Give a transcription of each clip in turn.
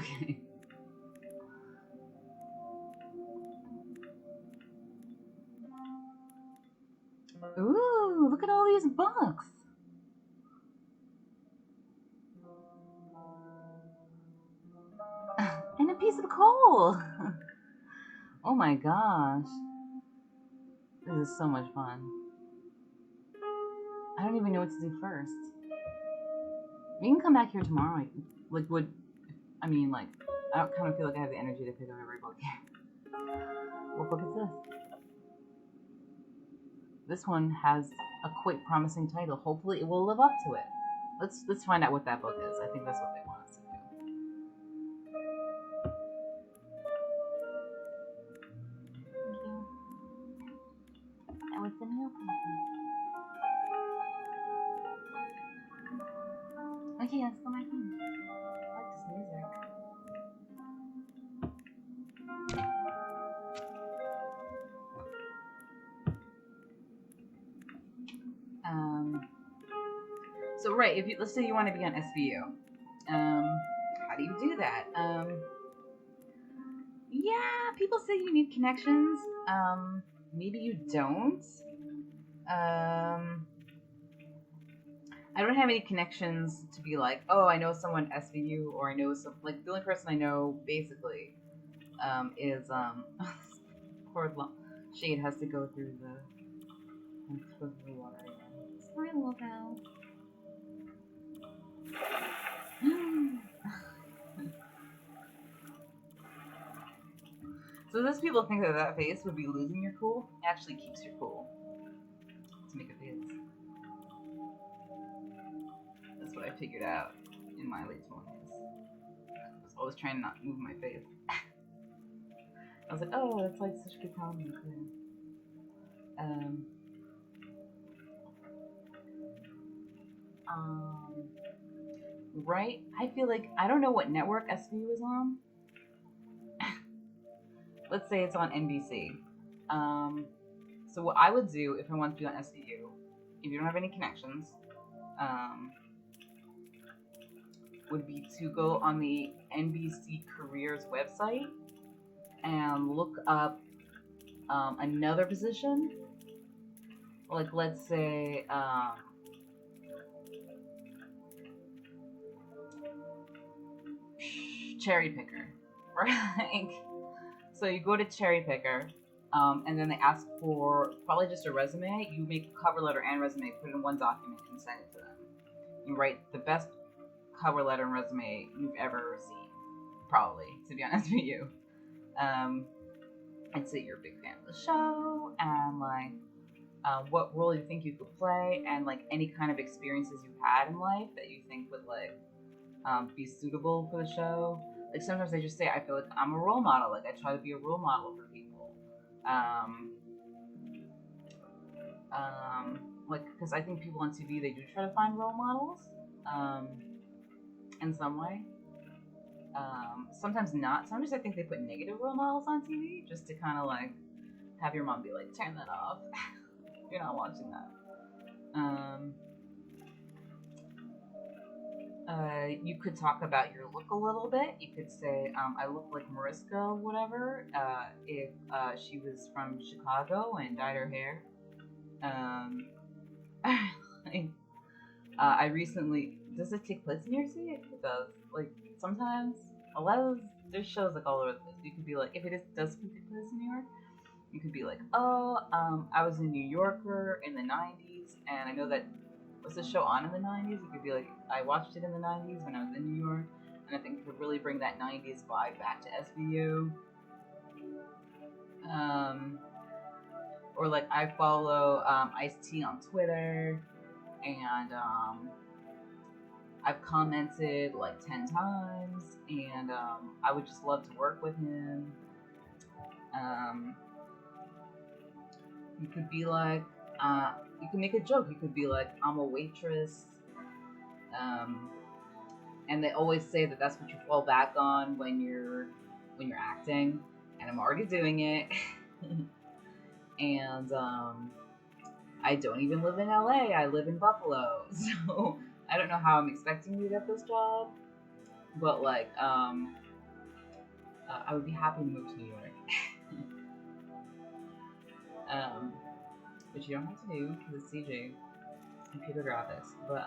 Okay. Ooh, look at all these books. And a piece of coal. Oh my gosh. This is so much fun. I don't even know what to do first. We can come back here tomorrow. Like, I don't kind of feel like I have the energy to pick up every book here. What book is this? This one has a quite promising title. Hopefully it will live up to it. Let's find out what that book is. I think that's what they want us to do. Thank you. That was the meal plan. Okay, let's go back home. I like this music. So right, if you, let's say you want to be on SVU, how do you do that? Yeah, people say you need connections. Maybe you don't. I don't have any connections to be like, oh, I know someone at SVU, or I know some, like, the only person I know, basically, is, poor Shade has to go through the water again. Sorry, little gal. So those people think that that face would be losing your cool. It actually keeps your cool to make a face. That's what I figured out in my late 20s. I was always trying to not move my face. I was like, oh, that's like such a good comedy. Right? I feel like, I don't know what network SVU is on. Let's say it's on NBC. So what I would do if I want to be on SVU, if you don't have any connections, would be to go on the NBC Careers website and look up another position. Like, let's say, cherry picker, right? So you go to cherry picker, and then they ask for probably just a resume. You make a cover letter and resume, put it in one document, and send it to them. You write the best cover letter and resume you've ever seen, probably, to be honest with you. And say you're a big fan of the show, and like what role you think you could play, and like any kind of experiences you've had in life that you think would like be suitable for the show. Like sometimes I just say I feel like I'm a role model. Like I try to be a role model for people. Like because I think people on TV, they do try to find role models in some way. Sometimes not. Sometimes I think they put negative role models on TV just to kind of like have your mom be like, turn that off. You're not watching that. You could talk about your look a little bit. You could say, I look like Mariska, whatever, if she was from Chicago and dyed her hair. I recently, does it take place in New York City? It does. Like, sometimes, a lot of, there's shows like all over the place. You could be like, if it does take place in New York, you could be like, oh, I was a New Yorker in the 90s, and I know that, was the show on in the 90s? You could be like, I watched it in the 90s when I was in New York, and I think it could really bring that 90s vibe back to SVU. Or like, I follow Ice-T on Twitter, and I've commented like 10 times, and I would just love to work with him. You could be like, you can make a joke. You could be like, I'm a waitress. And they always say that that's what you fall back on when you're acting. And I'm already doing it. And I don't even live in LA. I live in Buffalo. So I don't know how I'm expecting to get this job. But like, I would be happy to move to New York. Which you don't have to do because it's CJ, computer graphics. But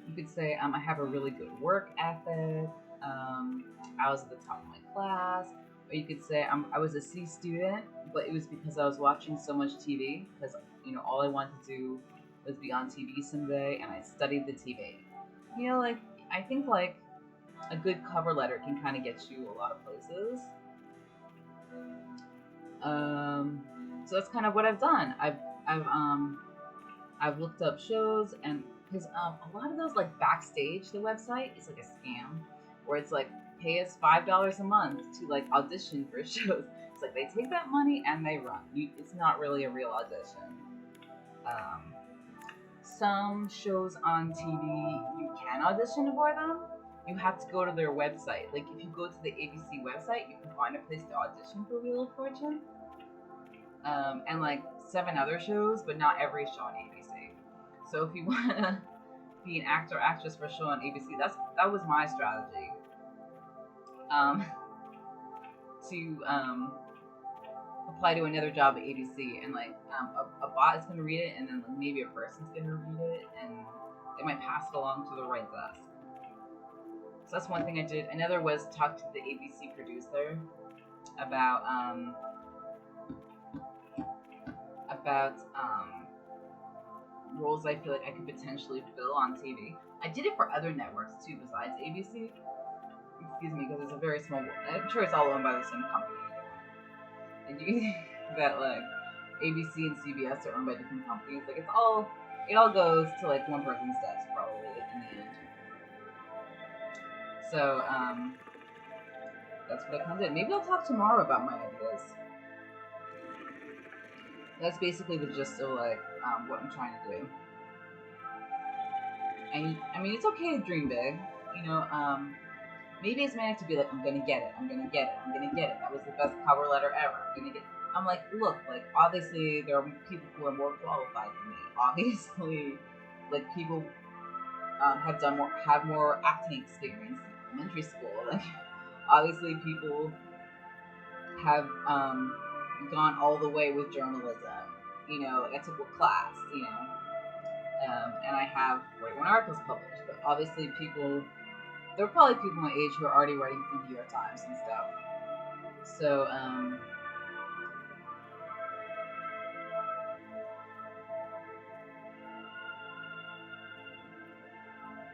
you could say I have a really good work ethic. I was at the top of my class. Or you could say I was a C student, but it was because I was watching so much TV. Because all I wanted to do was be on TV someday, and I studied the TV. Like I think like a good cover letter can kind of get you a lot of places. So that's kind of what I've done. I've looked up shows, and because a lot of those like Backstage, the website is like a scam, where it's like pay us $5 a month to like audition for shows. It's like they take that money and they run. It's not really a real audition. Some shows on TV you can audition for them. You have to go to their website. Like if you go to the ABC website, you can find a place to audition for Wheel of Fortune. And like 7 other shows, but not every show on ABC. So if you want to be an actor or actress for a show on ABC, that was my strategy. To apply to another job at ABC, and like a bot is going to read it, and then like, maybe a person's going to read it, and they might pass it along to the right desk. So that's one thing I did. Another was talk to the ABC producer about roles I feel like I could potentially fill on TV. I did it for other networks too besides ABC. Excuse me, because it's a very small. I'm sure it's all owned by the same company. And you think that like ABC and CBS are owned by different companies? Like it all goes to like one person's desk probably in the end. So that's what I kind of did. Maybe I'll talk tomorrow about my ideas. That's basically the gist of like what I'm trying to do. And I mean, it's okay to dream big. Maybe it's meant to be like, I'm gonna get it. That was the best cover letter ever. I'm like, look, like obviously there are people who are more qualified than me. Obviously, like people have more acting experience in elementary school. Like obviously people have gone all the way with journalism. Like I took a class. And I have 41 articles published. But obviously there are probably people my age who are already writing for the New York Times and stuff. So,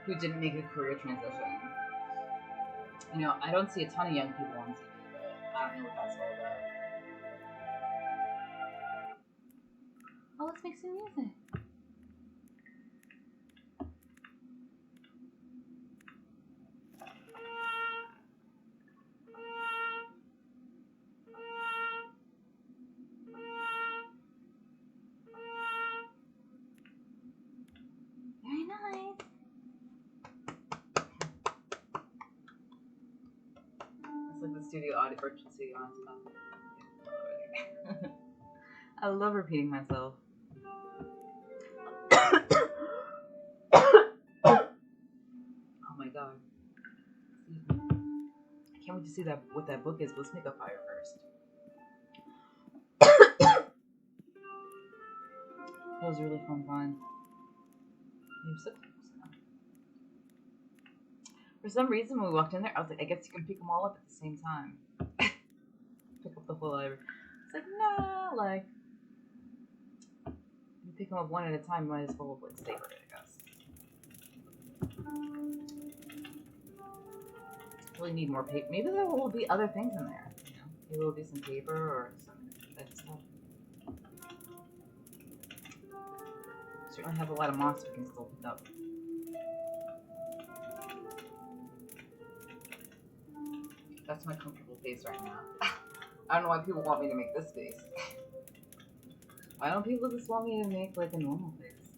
who didn't make a career transition. I don't see a ton of young people on TV, but I don't know what that's all about. Oh, let's make some music. Very nice. It's like the studio audio, virtual studio audio. I love repeating myself. Oh my god. I can't wait to see what that book is. Let's make a fire first. That was a really fun find. For some reason, when we walked in there, I was like, I guess you can pick them all up at the same time. Pick up the whole library. It's like, nah, like, you pick them up one at a time, you might as well like stay with it, I guess. Really need more paper. Maybe there will be other things in there. Maybe there will be some paper or some that stuff. Certainly have a lot of moss we can still pick up. That's my comfortable face right now. I don't know why people want me to make this face. Why don't people just want me to make like a normal face?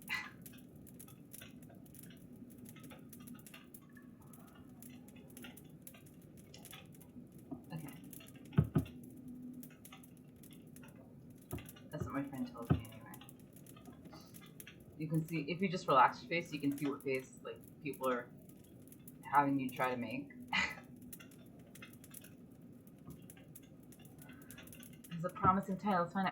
Okay. That's what my friend tells me anyway. You can see, if you just relax your face, you can see what face like people are having you try to make. is a promising title. Let's find out.